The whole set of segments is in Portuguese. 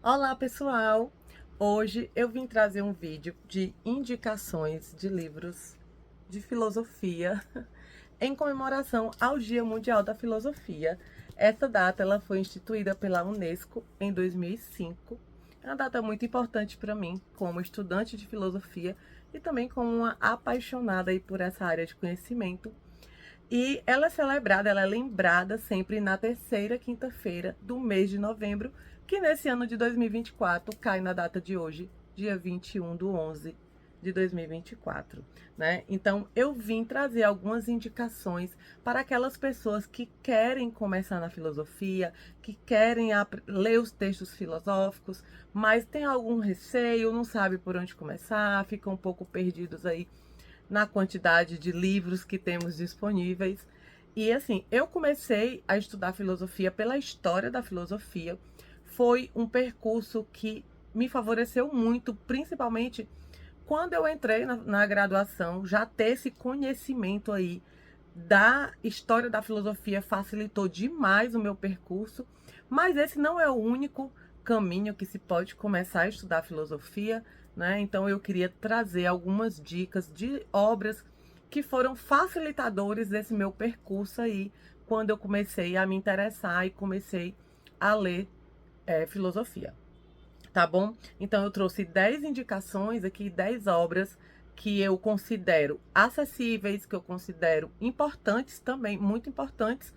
Olá, pessoal! Hoje eu vim trazer um vídeo de indicações de livros de filosofia em comemoração ao Dia Mundial da Filosofia. Essa data ela foi instituída pela Unesco em 2005. É uma data muito importante para mim, como estudante de filosofia e também como uma apaixonada aí por essa área de conhecimento. E ela é celebrada, ela é lembrada sempre na terceira quinta-feira do mês de novembro, que nesse ano de 2024 cai na data de hoje, dia 21/11 de 2024, né? Então, eu vim trazer algumas indicações para aquelas pessoas que querem começar na filosofia, que querem ler os textos filosóficos, mas tem algum receio, não sabe por onde começar, ficam um pouco perdidos aí na quantidade de livros que temos disponíveis. E assim, eu comecei a estudar filosofia pela história da filosofia. Foi um percurso que me favoreceu muito, principalmente quando eu entrei na graduação, já ter esse conhecimento aí da história da filosofia facilitou demais o meu percurso, mas esse não é o único caminho que se pode começar a estudar filosofia, né? Então eu queria trazer algumas dicas de obras que foram facilitadores desse meu percurso aí, quando eu comecei a me interessar e comecei a ler filosofia. Tá bom? Então eu trouxe 10 indicações aqui, 10 obras que eu considero acessíveis, que eu considero importantes também, muito importantes,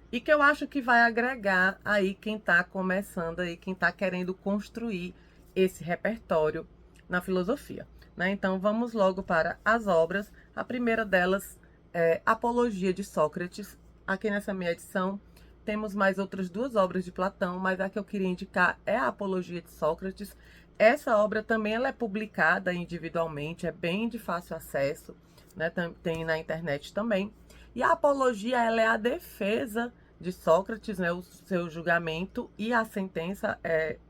e que eu acho que vai agregar aí quem está começando aí, quem está querendo construir esse repertório na filosofia, né? Então vamos logo para as obras. A primeira delas é Apologia de Sócrates. Aqui nessa minha edição temos mais outras duas obras de Platão, mas a que eu queria indicar é a Apologia de Sócrates. Essa obra também ela é publicada individualmente, é bem de fácil acesso, né? Tem na internet também. E a apologia, ela é a defesa de Sócrates, né? O seu julgamento e a sentença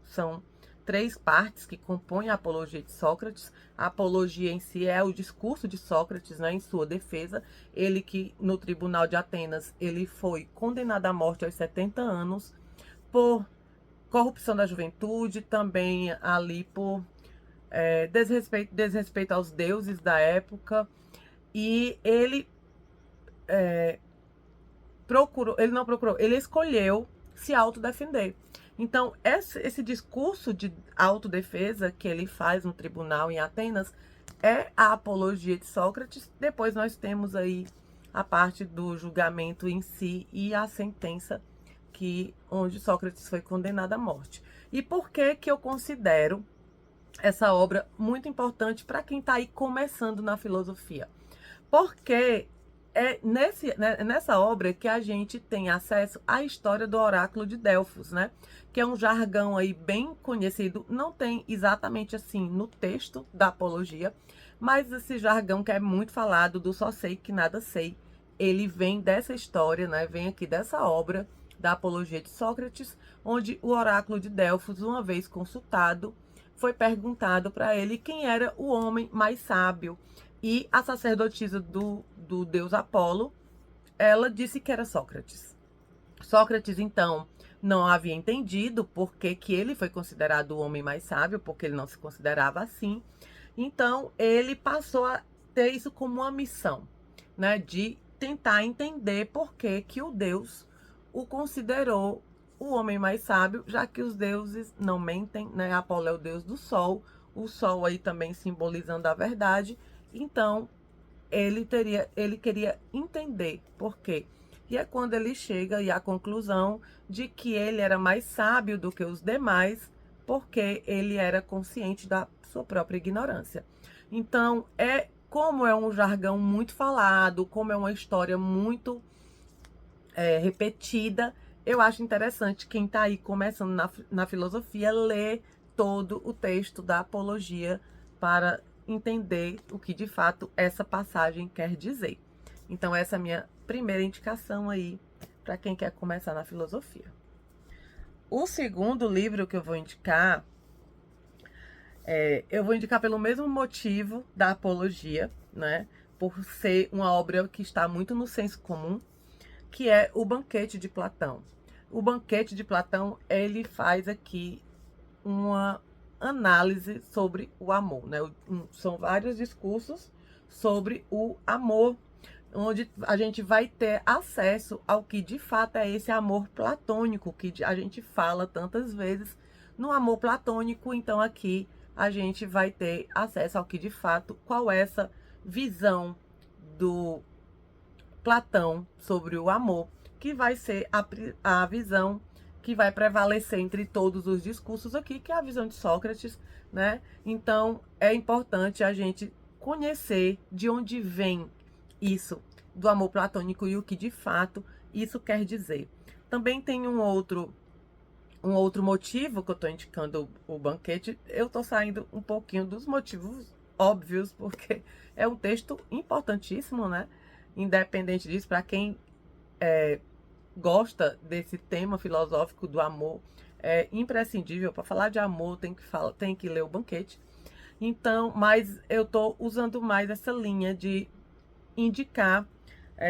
são três partes que compõem a apologia de Sócrates. A apologia em si é o discurso de Sócrates, né, em sua defesa. Ele que, no tribunal de Atenas, ele foi condenado à morte aos 70 anos por corrupção da juventude, também ali por desrespeito aos deuses da época. E ele ele não procurou, ele escolheu se autodefender. Então, esse discurso de autodefesa que ele faz no tribunal em Atenas é a apologia de Sócrates. Depois nós temos aí a parte do julgamento em si e a sentença onde Sócrates foi condenado à morte. E por que que eu considero essa obra muito importante para quem está aí começando na filosofia? Porque nessa obra que a gente tem acesso à história do oráculo de Delfos, né? Que é um jargão aí bem conhecido, não tem exatamente assim no texto da apologia, mas esse jargão que é muito falado do só sei que nada sei, ele vem dessa história, né? Vem aqui dessa obra da apologia de Sócrates, onde o oráculo de Delfos, uma vez consultado, foi perguntado para ele quem era o homem mais sábio. E a sacerdotisa do deus Apolo, ela disse que era Sócrates. Sócrates, então, não havia entendido por que ele foi considerado o homem mais sábio, porque ele não se considerava assim. Então, ele passou a ter isso como uma missão, né, de tentar entender por que o Deus o considerou o homem mais sábio, já que os deuses não mentem, né? Apolo é o deus do sol, o sol aí também simbolizando a verdade. Então, ele queria entender por quê. E é quando ele chega à conclusão de que ele era mais sábio do que os demais, porque ele era consciente da sua própria ignorância. Então, como é um jargão muito falado, como é uma história muito repetida, eu acho interessante quem está aí começando na filosofia ler todo o texto da apologia para entender o que de fato essa passagem quer dizer. Então, essa é a minha primeira indicação aí para quem quer começar na filosofia. O segundo livro que eu vou indicar pelo mesmo motivo da apologia, né? Por ser uma obra que está muito no senso comum, que é O Banquete de Platão. O Banquete de Platão, ele faz aqui uma análise sobre o amor, né? São vários discursos sobre o amor, onde a gente vai ter acesso ao que de fato é esse amor platônico que a gente fala tantas vezes no amor platônico. Então aqui a gente vai ter acesso ao que de fato, qual é essa visão do Platão sobre o amor, que vai ser a visão que vai prevalecer entre todos os discursos aqui, que é a visão de Sócrates, né? Então, é importante a gente conhecer de onde vem isso do amor platônico e o que de fato isso quer dizer. Também tem um outro motivo que eu estou indicando o banquete. Eu estou saindo um pouquinho dos motivos óbvios, porque é um texto importantíssimo, né? Independente disso, para quem gosta desse tema filosófico do amor, é imprescindível. Para falar de amor, tem que ler o banquete. Então, mas eu estou usando mais essa linha de indicar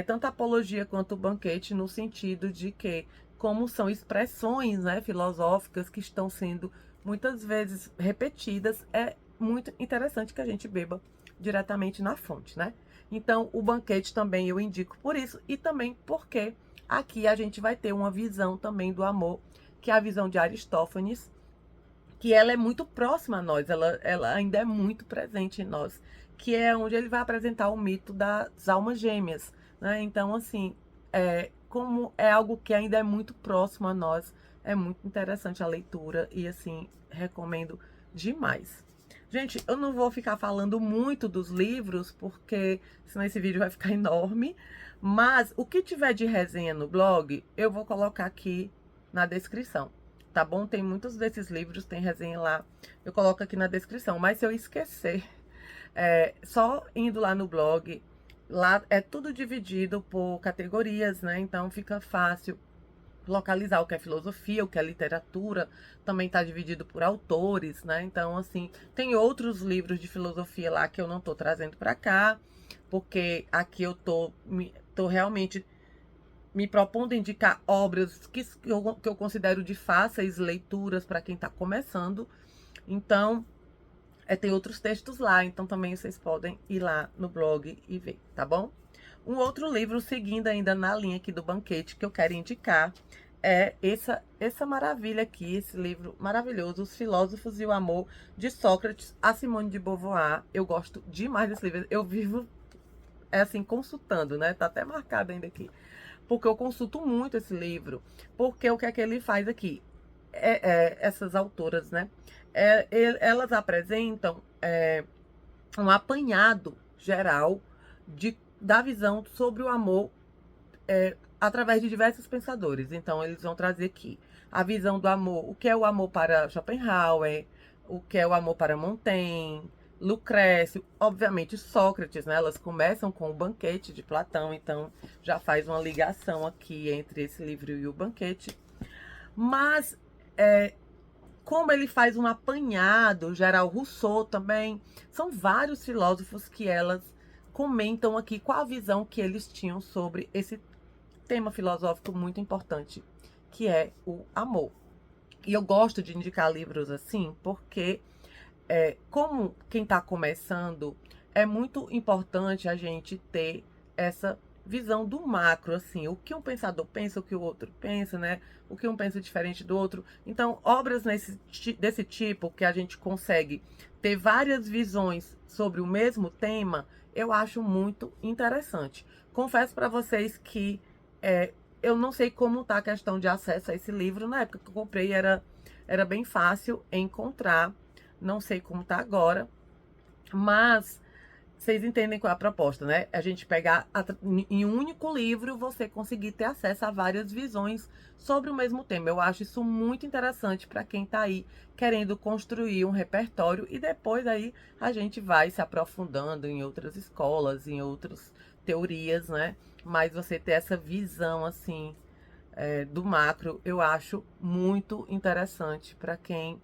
tanto a apologia quanto o banquete, no sentido de que, como são expressões, né, filosóficas que estão sendo muitas vezes repetidas, é muito interessante que a gente beba diretamente na fonte, né? Então, o banquete também eu indico por isso, e também porque aqui a gente vai ter uma visão também do amor, que é a visão de Aristófanes, que ela é muito próxima a nós, ela ainda é muito presente em nós, que é onde ele vai apresentar o mito das almas gêmeas, né? Então, assim, como é algo que ainda é muito próximo a nós, é muito interessante a leitura e, assim, recomendo demais. Gente, eu não vou ficar falando muito dos livros, porque senão esse vídeo vai ficar enorme, mas o que tiver de resenha no blog, eu vou colocar aqui na descrição. Tá bom? Tem muitos desses livros, tem resenha lá, eu coloco aqui na descrição. Mas se eu esquecer, só indo lá no blog, lá é tudo dividido por categorias, né? Então fica fácil localizar o que é filosofia, o que é literatura, também está dividido por autores, né? Então, assim, tem outros livros de filosofia lá que eu não tô trazendo para cá, porque aqui eu tô realmente me propondo indicar obras que eu considero de fáceis leituras para quem está começando. Então, tem outros textos lá, então também vocês podem ir lá no blog e ver, tá bom? Um outro livro, seguindo ainda na linha aqui do banquete, que eu quero indicar, é essa maravilha aqui, esse livro maravilhoso, Os Filósofos e o Amor, de Sócrates, a Simone de Beauvoir. Eu gosto demais desse livro, eu vivo, assim, consultando, né? Tá até marcado ainda aqui, porque eu consulto muito esse livro, porque o que é que ele faz aqui? Essas autoras, né? Elas apresentam um apanhado geral da visão sobre o amor através de diversos pensadores. Então, eles vão trazer aqui a visão do amor, o que é o amor para Schopenhauer, o que é o amor para Montaigne, Lucrécio, obviamente Sócrates, né? Elas começam com o banquete de Platão, então já faz uma ligação aqui entre esse livro e o banquete. Mas, como ele faz um apanhado, geral, Rousseau também, são vários filósofos que elas comentam aqui qual a visão que eles tinham sobre esse tema filosófico muito importante, que é o amor. E eu gosto de indicar livros assim, porque como quem está começando, é muito importante a gente ter essa visão do macro, assim, o que um pensador pensa, o que o outro pensa, né? O que um pensa diferente do outro. Então, obras desse tipo, que a gente consegue ter várias visões sobre o mesmo tema, eu acho muito interessante. Confesso para vocês que eu não sei como tá a questão de acesso a esse livro. Na época que eu comprei era bem fácil encontrar. Não sei como tá agora, mas vocês entendem qual é a proposta, né? A gente pegar em um único livro, você conseguir ter acesso a várias visões sobre o mesmo tema. Eu acho isso muito interessante para quem tá aí querendo construir um repertório, e depois aí a gente vai se aprofundando em outras escolas, em outras teorias, né? Mas você ter essa visão assim do macro, eu acho muito interessante para quem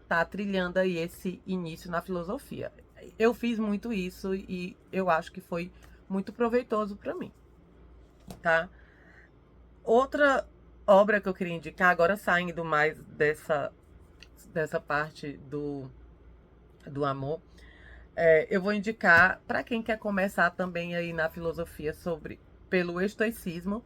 tá trilhando aí esse início na filosofia. Eu fiz muito isso e eu acho que foi muito proveitoso para mim, tá? Outra obra que eu queria indicar, agora saindo mais dessa parte do amor, eu vou indicar para quem quer começar também aí na filosofia pelo estoicismo.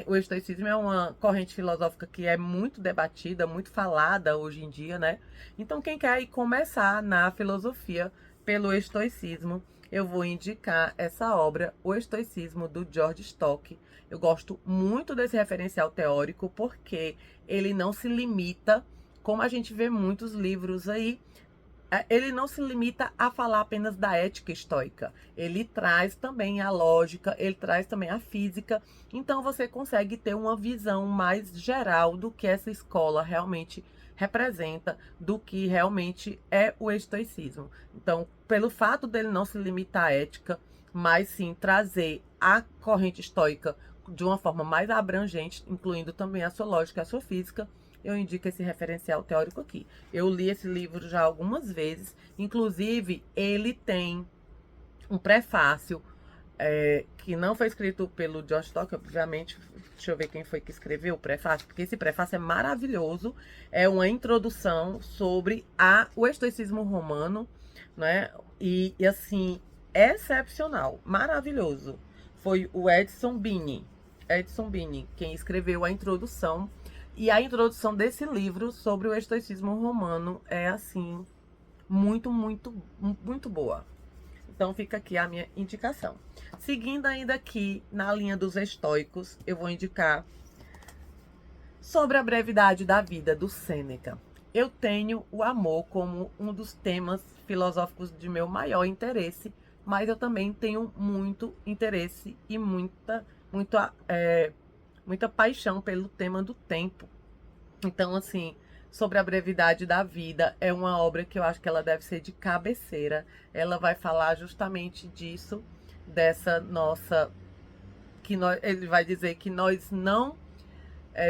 O estoicismo é uma corrente filosófica que é muito debatida, muito falada hoje em dia, né? Então, quem quer aí começar na filosofia pelo estoicismo, eu vou indicar essa obra, O Estoicismo, do George Stock. Eu gosto muito desse referencial teórico porque ele não se limita, como a gente vê muitos livros aí, ele não se limita a falar apenas da ética estoica. Ele traz também a lógica, ele traz também a física. Então você consegue ter uma visão mais geral do que essa escola realmente representa, do que realmente é o estoicismo. Então, pelo fato dele não se limitar à ética, mas sim trazer a corrente estoica de uma forma mais abrangente, incluindo também a sua lógica e a sua física, eu indico esse referencial teórico aqui. Eu li esse livro já algumas vezes, inclusive ele tem um prefácio que não foi escrito pelo George Stock, obviamente. Deixa eu ver quem foi que escreveu o prefácio, porque esse prefácio é maravilhoso. É uma introdução sobre o estoicismo romano, né? E assim, excepcional, maravilhoso. Foi o Edson Bini. Edson Bini, quem escreveu a introdução. E a introdução desse livro sobre o estoicismo romano é assim, muito, muito, muito boa. Então fica aqui a minha indicação. Seguindo ainda aqui na linha dos estoicos, eu vou indicar Sobre a Brevidade da Vida, do Sêneca. Eu tenho o amor como um dos temas filosóficos de meu maior interesse, mas eu também tenho muito interesse e muita paixão pelo tema do tempo. Então, assim, Sobre a Brevidade da Vida é uma obra que eu acho que ela deve ser de cabeceira. Ela vai falar justamente disso, dessa nossa. Ele vai dizer que nós não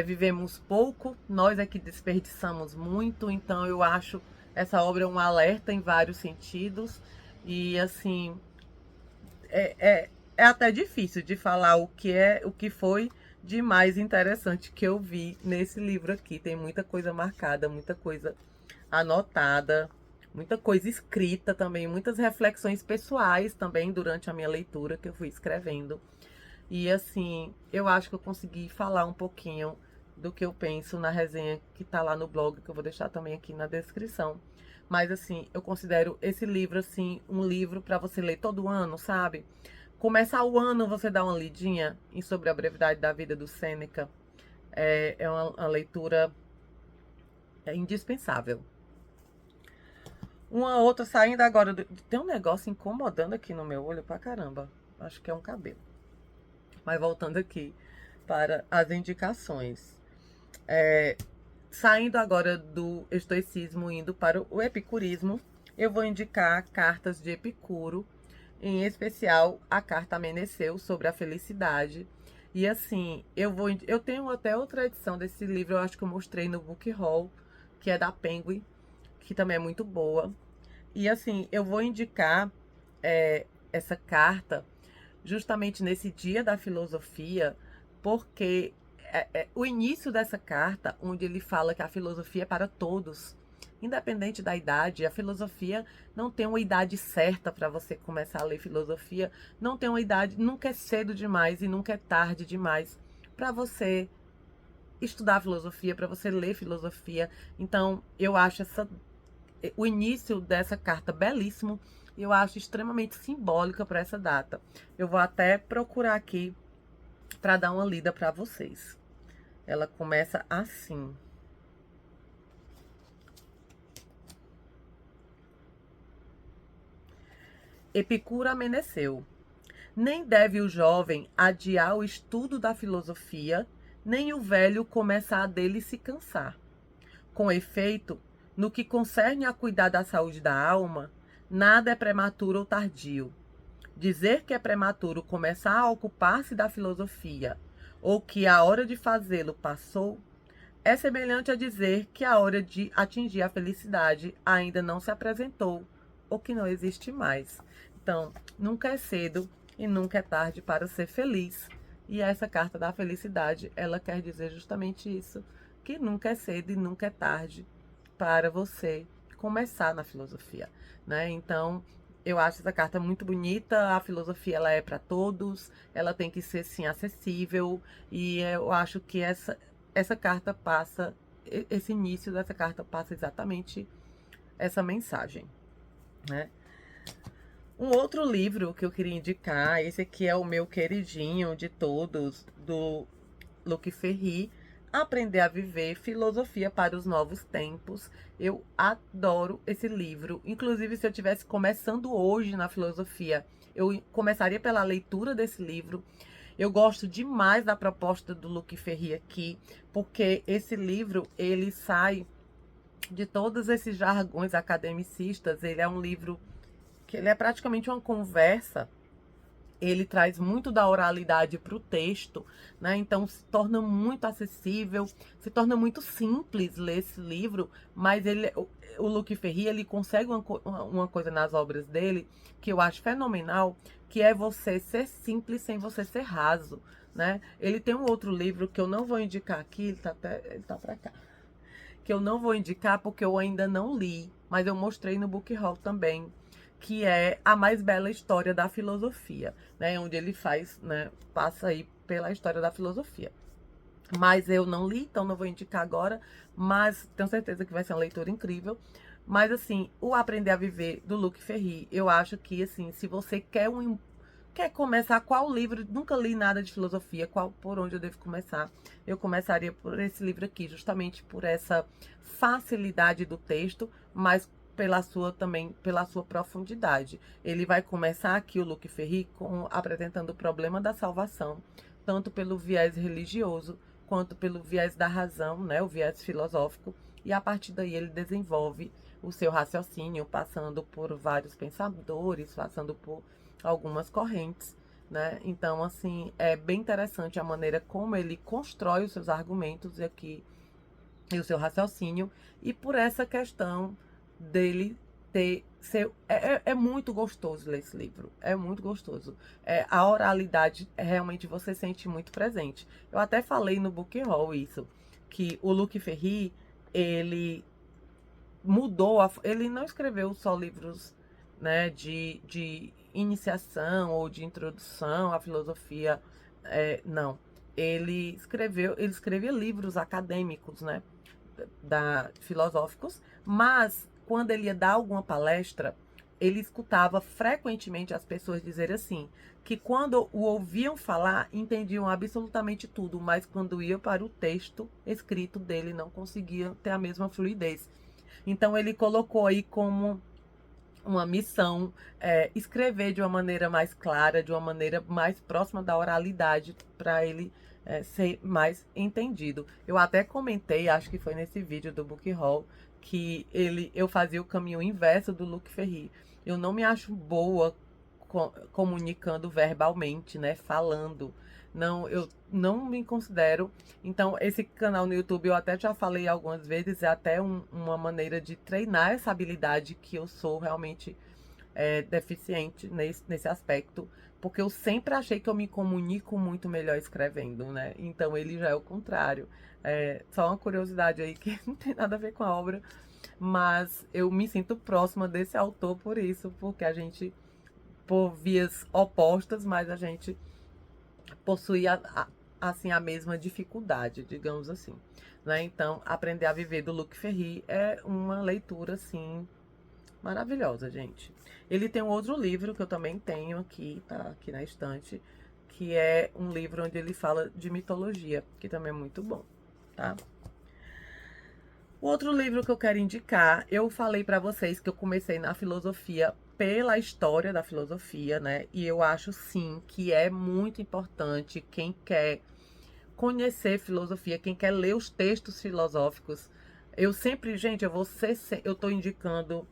vivemos pouco, nós é que desperdiçamos muito. Então, eu acho essa obra um alerta em vários sentidos. E, assim, é, é, é até difícil de falar o que foi de mais interessante que eu vi nesse livro aqui. Tem muita coisa marcada, muita coisa anotada, muita coisa escrita também, muitas reflexões pessoais também durante a minha leitura que eu fui escrevendo. E assim, eu acho que eu consegui falar um pouquinho do que eu penso na resenha que tá lá no blog, que eu vou deixar também aqui na descrição. Mas assim, eu considero esse livro assim um livro para você ler todo ano, sabe? Começar o ano, você dá uma lidinha em Sobre a Brevidade da Vida, do Sêneca. É uma leitura indispensável. Uma outra saindo agora. Tem um negócio incomodando aqui no meu olho pra caramba. Acho que é um cabelo. Mas voltando aqui para as indicações. Saindo agora do estoicismo, indo para o epicurismo, eu vou indicar cartas de Epicuro, em especial a carta a Meneceu, sobre a felicidade. E assim, eu tenho até outra edição desse livro, eu acho que eu mostrei no Book Haul, que é da Penguin, que também é muito boa. E assim, eu vou indicar essa carta justamente nesse dia da filosofia, porque o início dessa carta, onde ele fala que a filosofia é para todos, independente da idade. A filosofia não tem uma idade certa para você começar a ler filosofia, não tem uma idade, nunca é cedo demais e nunca é tarde demais para você estudar filosofia, para você ler filosofia. Então, eu acho o início dessa carta belíssimo e eu acho extremamente simbólica para essa data. Eu vou até procurar aqui para dar uma lida para vocês. Ela começa assim. Epicuro amanheceu. Nem deve o jovem adiar o estudo da filosofia, nem o velho começar dele se cansar. Com efeito, no que concerne a cuidar da saúde da alma, nada é prematuro ou tardio. Dizer que é prematuro começar a ocupar-se da filosofia, ou que a hora de fazê-lo passou, é semelhante a dizer que a hora de atingir a felicidade ainda não se apresentou, ou que não existe mais. Então, nunca é cedo e nunca é tarde para ser feliz. E essa carta da felicidade, ela quer dizer justamente isso, que nunca é cedo e nunca é tarde para você começar na filosofia, né? Então, eu acho essa carta muito bonita. A filosofia, ela é para todos, ela tem que ser, sim, acessível, e eu acho que essa carta passa, esse início dessa carta passa exatamente essa mensagem, né? Um outro livro que eu queria indicar, esse aqui é o meu queridinho de todos, do Luc Ferry, Aprender a Viver, Filosofia para os Novos Tempos. Eu adoro esse livro. Inclusive, se eu estivesse começando hoje na filosofia, eu começaria pela leitura desse livro. Eu gosto demais da proposta do Luc Ferry aqui, porque esse livro, ele sai de todos esses jargões academicistas. Ele é um livro que ele é praticamente uma conversa. Ele traz muito da oralidade para o texto, né? Então se torna muito acessível, se torna muito simples ler esse livro, mas o Luc Ferry, ele consegue uma coisa nas obras dele que eu acho fenomenal, que é você ser simples sem você ser raso, né? Ele tem um outro livro que eu não vou indicar aqui, ele tá para cá, que eu não vou indicar porque eu ainda não li, mas eu mostrei no Book Haul também, que é A Mais Bela História da Filosofia, né? Onde ele faz, né, passa aí pela história da filosofia. Mas eu não li, então não vou indicar agora, mas tenho certeza que vai ser uma leitura incrível. Mas assim, o Aprender a Viver do Luc Ferry, eu acho que assim, se você quer começar qual livro, nunca li nada de filosofia, por onde eu devo começar? Eu começaria por esse livro aqui, justamente por essa facilidade do texto, mas pela sua profundidade. Ele vai começar aqui, o Luc Ferry, apresentando o problema da salvação, tanto pelo viés religioso, quanto pelo viés da razão, né, o viés filosófico, e a partir daí ele desenvolve o seu raciocínio, passando por vários pensadores, passando por algumas correntes, né? Então, assim, é bem interessante a maneira como ele constrói os seus argumentos aqui e o seu raciocínio, e por essa questão dele é muito gostoso ler esse livro, é muito gostoso. A oralidade, realmente você sente muito presente. Eu até falei no Book Haul isso, que o Luc Ferry, ele mudou, ele não escreveu só livros, né, de iniciação ou de introdução à filosofia, não. Ele escrevia livros acadêmicos, né, filosóficos, mas quando ele ia dar alguma palestra, ele escutava frequentemente as pessoas dizerem assim, que quando o ouviam falar, entendiam absolutamente tudo, mas quando ia para o texto escrito dele, não conseguiam ter a mesma fluidez. Então ele colocou aí como uma missão, escrever de uma maneira mais clara, de uma maneira mais próxima da oralidade, para ele ser mais entendido. Eu até comentei, acho que foi nesse vídeo do Book Haul, que eu fazia o caminho inverso do Luc Ferry. Eu não me acho boa comunicando verbalmente, né, falando. Não, eu não me considero. Então, esse canal no YouTube, eu até já falei algumas vezes, é até uma maneira de treinar essa habilidade, que eu sou realmente deficiente nesse aspecto, porque eu sempre achei que eu me comunico muito melhor escrevendo, né? Então, ele já é o contrário. Só uma curiosidade aí que não tem nada a ver com a obra, mas eu me sinto próxima desse autor por isso, porque a gente, por vias opostas, mas a gente possui assim a mesma dificuldade, digamos assim, né? Então, Aprender a Viver do Luc Ferry é uma leitura assim maravilhosa, gente. Ele tem um outro livro que eu também tenho aqui, tá aqui na estante, que é um livro onde ele fala de mitologia, que também é muito bom, tá? O outro livro que eu quero indicar, eu falei para vocês que eu comecei na filosofia pela história da filosofia, né? E eu acho sim que é muito importante quem quer conhecer filosofia, quem quer ler os textos filosóficos. Eu sempre, gente, eu tô indicando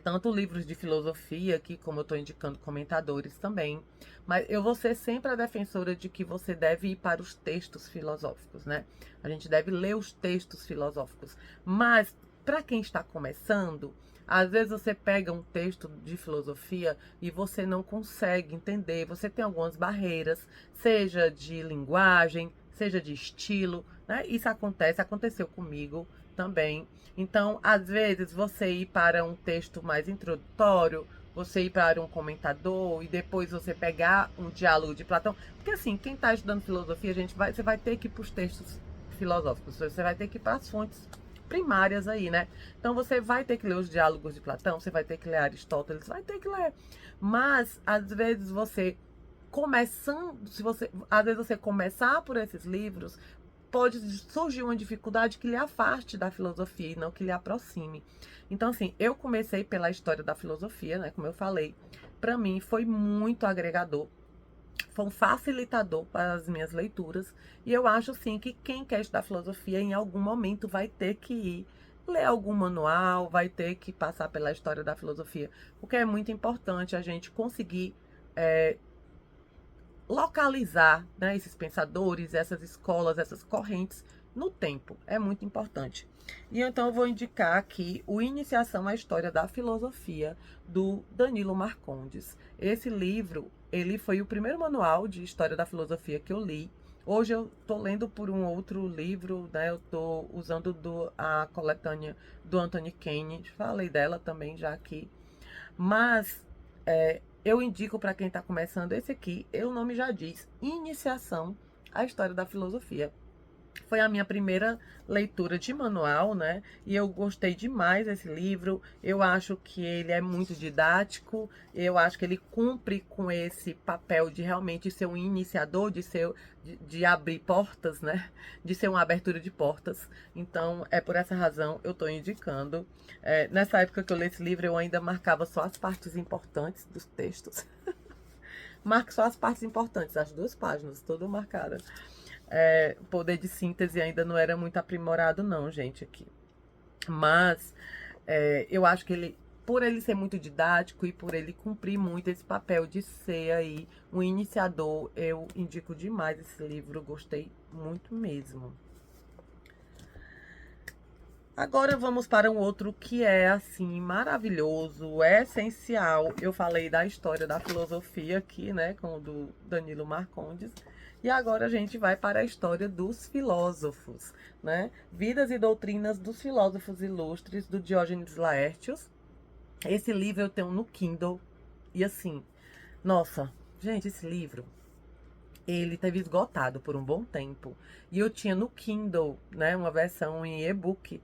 tanto livros de filosofia aqui, como eu estou indicando comentadores também. Mas eu vou ser sempre a defensora de que você deve ir para os textos filosóficos, né? A gente deve ler os textos filosóficos. Mas, para quem está começando, às vezes você pega um texto de filosofia e você não consegue entender, você tem algumas barreiras, seja de linguagem, seja de estilo, né? Isso aconteceu comigo também. Então, às vezes, você ir para um texto mais introdutório, você ir para um comentador e depois você pegar um diálogo de Platão. Porque assim, quem está estudando filosofia, você vai ter que ir para os textos filosóficos, você vai ter que ir para as fontes primárias aí, né? Então você vai ter que ler os diálogos de Platão, você vai ter que ler Aristóteles, vai ter que ler. Mas às vezes você começando, se você, às vezes você começar por esses livros, pode surgir uma dificuldade que lhe afaste da filosofia e não que lhe aproxime. Então, assim, eu comecei pela história da filosofia, né? Como eu falei, para mim foi muito agregador, foi um facilitador para as minhas leituras. E eu acho, sim, que quem quer estudar filosofia, em algum momento vai ter que ir ler algum manual, vai ter que passar pela história da filosofia, porque é muito importante a gente conseguir localizar, né, esses pensadores, essas escolas, essas correntes no tempo. É muito importante. E então eu vou indicar aqui o Iniciação à História da Filosofia, do Danilo Marcondes. Esse livro, ele foi o primeiro manual de História da Filosofia que eu li. Hoje eu estou lendo por um outro livro, né? Eu estou usando a coletânea do Anthony Kane. Falei dela também já aqui. Mas eu indico para quem está começando esse aqui, o nome já diz, Iniciação à História da Filosofia. Foi a minha primeira leitura de manual, né? E eu gostei demais desse livro. Eu acho que ele é muito didático. Eu acho que ele cumpre com esse papel de realmente ser um iniciador, de abrir portas, né? De ser uma abertura de portas. Então, é por essa razão eu estou indicando. Nessa época que eu li esse livro, eu ainda marcava só as partes importantes dos textos. Marque só as partes importantes, as 2 páginas, tudo marcada. O poder de síntese ainda não era muito aprimorado não, gente, aqui. Mas eu acho que ele, por ele ser muito didático e por ele cumprir muito esse papel de ser aí um iniciador, eu indico demais esse livro, gostei muito mesmo. Agora vamos para um outro que é, assim, maravilhoso, essencial. Eu falei da história da filosofia aqui, né, com o do Danilo Marcondes. E agora a gente vai para a história dos filósofos, né? Vidas e Doutrinas dos Filósofos Ilustres, do Diógenes Laertius. Esse livro eu tenho no Kindle. E assim, nossa, gente, esse livro, ele teve esgotado por um bom tempo. E eu tinha no Kindle, né, uma versão em e-book.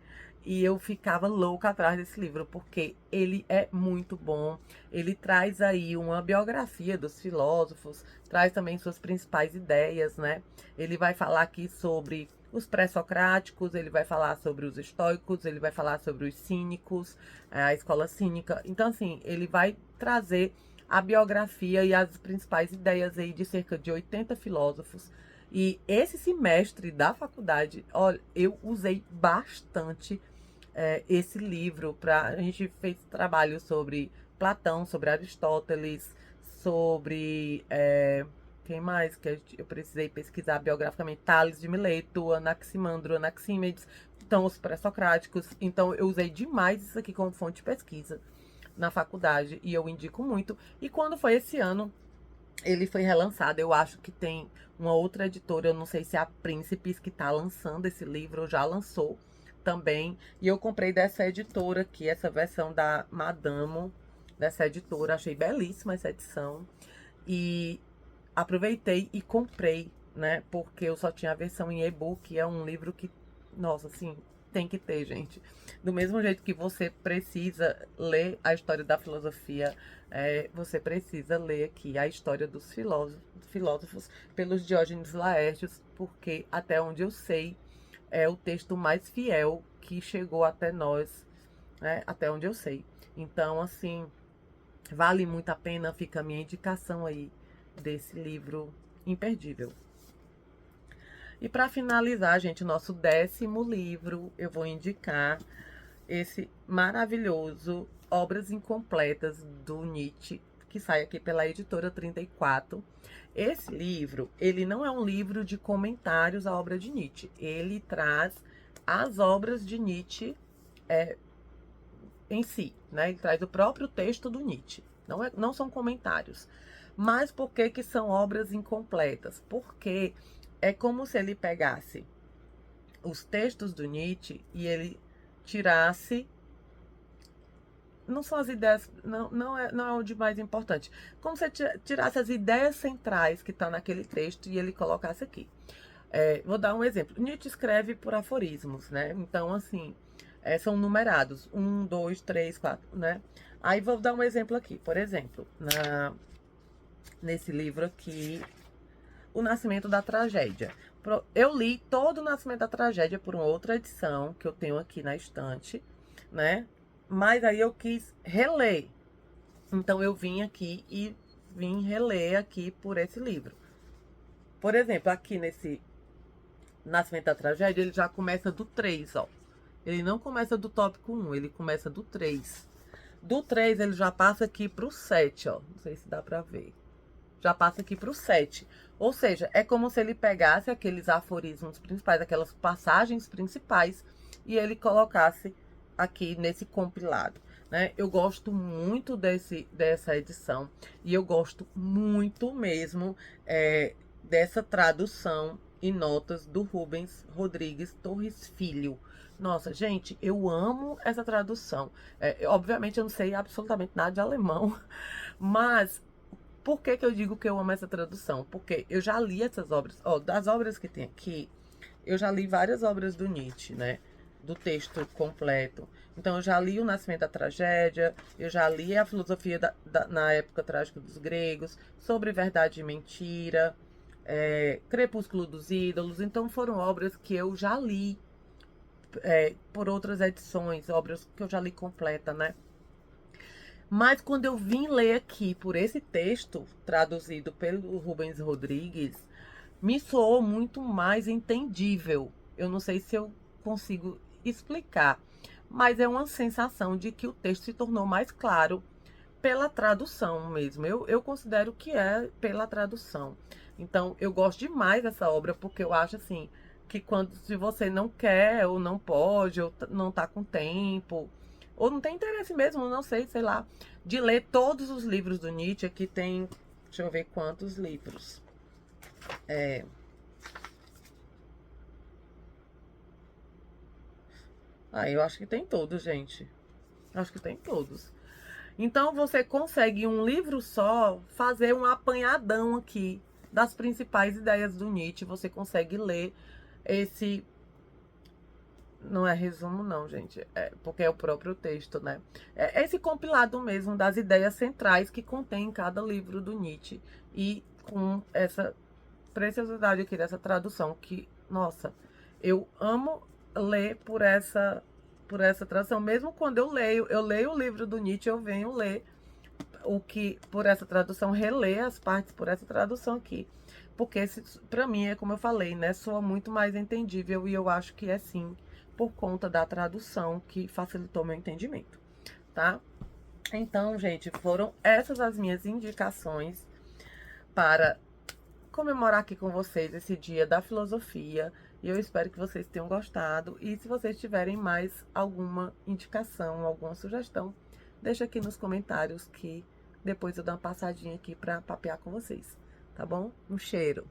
E eu ficava louca atrás desse livro, porque ele é muito bom. Ele traz aí uma biografia dos filósofos, traz também suas principais ideias, né? Ele vai falar aqui sobre os pré-socráticos, ele vai falar sobre os estoicos, ele vai falar sobre os cínicos, a escola cínica. Então, assim, ele vai trazer a biografia e as principais ideias aí de cerca de 80 filósofos. E esse semestre da faculdade, olha, eu usei bastante esse livro. A gente fez trabalho sobre Platão, sobre Aristóteles, sobre quem mais que eu precisei pesquisar biograficamente? Tales de Mileto, Anaximandro, Anaxímedes, então os pré-socráticos. Então eu usei demais isso aqui como fonte de pesquisa na faculdade e eu indico muito. E quando foi esse ano, ele foi relançado. Eu acho que tem uma outra editora, eu não sei se é a Príncipes que está lançando esse livro, ou já lançou também. E eu comprei dessa editora aqui, essa versão da Madamo, dessa editora. Achei belíssima essa edição. E aproveitei e comprei, né? Porque eu só tinha a versão em e-book. É um livro que, nossa, assim, tem que ter, gente. Do mesmo jeito que você precisa ler a história da filosofia, você precisa ler aqui a história dos filósofos pelos Diógenes Laertius, porque até onde eu sei, é o texto mais fiel que chegou até nós, né? Até onde eu sei. Então, assim, vale muito a pena, fica a minha indicação aí desse livro imperdível. E para finalizar, gente, o nosso 10º livro, eu vou indicar esse maravilhoso Obras Incompletas, do Nietzsche, que sai aqui pela editora 34. Esse livro, ele não é um livro de comentários à obra de Nietzsche. Ele traz as obras de Nietzsche em si, né? Ele traz o próprio texto do Nietzsche. Não são comentários. Mas por que são obras incompletas? Porque é como se ele pegasse os textos do Nietzsche e ele tirasse... Não são as ideias, não é o de mais importante. Como se tirasse as ideias centrais que estão naquele texto e ele colocasse aqui. Vou dar um exemplo. Nietzsche escreve por aforismos, né? Então, assim, são numerados. 1, 2, 3, 4, né? Aí vou dar um exemplo aqui. Por exemplo, nesse livro aqui, O Nascimento da Tragédia. Eu li todo o Nascimento da Tragédia por uma outra edição que eu tenho aqui na estante, né? Mas aí eu quis reler. Então eu vim aqui e vim reler aqui por esse livro. Por exemplo, aqui nesse Nascimento da Tragédia, ele já começa do 3, ó. Ele não começa do tópico 1, ele começa do 3. Do 3 ele já passa aqui pro 7, ó. Não sei se dá pra ver. Já passa aqui pro 7. Ou seja, é como se ele pegasse aqueles aforismos principais, aquelas passagens principais, e ele colocasse aqui nesse compilado, né? Eu gosto muito dessa edição, e eu gosto muito mesmo dessa tradução e notas do Rubens Rodrigues Torres Filho. Nossa, gente, eu amo essa tradução. Obviamente eu não sei absolutamente nada de alemão, mas por que que eu digo que eu amo essa tradução? Porque eu já li essas obras, ó, das obras que tem aqui, eu já li várias obras do Nietzsche, né? Do texto completo. Então, eu já li O Nascimento da Tragédia, eu já li a filosofia na época trágica dos gregos, Sobre Verdade e Mentira, Crepúsculo dos Ídolos. Então, foram obras que eu já li por outras edições, obras que eu já li completa, né? Mas quando eu vim ler aqui por esse texto, traduzido pelo Rubens Rodrigues, me soou muito mais entendível. Eu não sei se eu consigo explicar, mas é uma sensação de que o texto se tornou mais claro pela tradução mesmo. Eu considero que é pela tradução. Então, eu gosto demais dessa obra, porque eu acho assim, que se você não quer, ou não pode, ou não tá com tempo, ou não tem interesse mesmo, não sei lá, de ler todos os livros do Nietzsche, que tem, deixa eu ver quantos livros. Eu acho que tem todos, gente. Acho que tem todos. Então, você consegue, em um livro só, fazer um apanhadão aqui das principais ideias do Nietzsche. Você consegue ler esse... Não é resumo, não, gente. Porque é o próprio texto, né? É esse compilado mesmo das ideias centrais que contém em cada livro do Nietzsche. E com essa preciosidade aqui dessa tradução, que, nossa, eu amo ler por essa tradução. Mesmo quando eu leio o livro do Nietzsche, eu venho ler por essa tradução, reler as partes por essa tradução aqui. Porque para mim, é como eu falei, né, soa muito mais entendível, e eu acho que é sim por conta da tradução que facilitou meu entendimento, tá? Então, gente, foram essas as minhas indicações para comemorar aqui com vocês esse dia da filosofia. E eu espero que vocês tenham gostado. E se vocês tiverem mais alguma indicação, alguma sugestão, deixa aqui nos comentários que depois eu dou uma passadinha aqui para papear com vocês, tá bom? Um cheiro!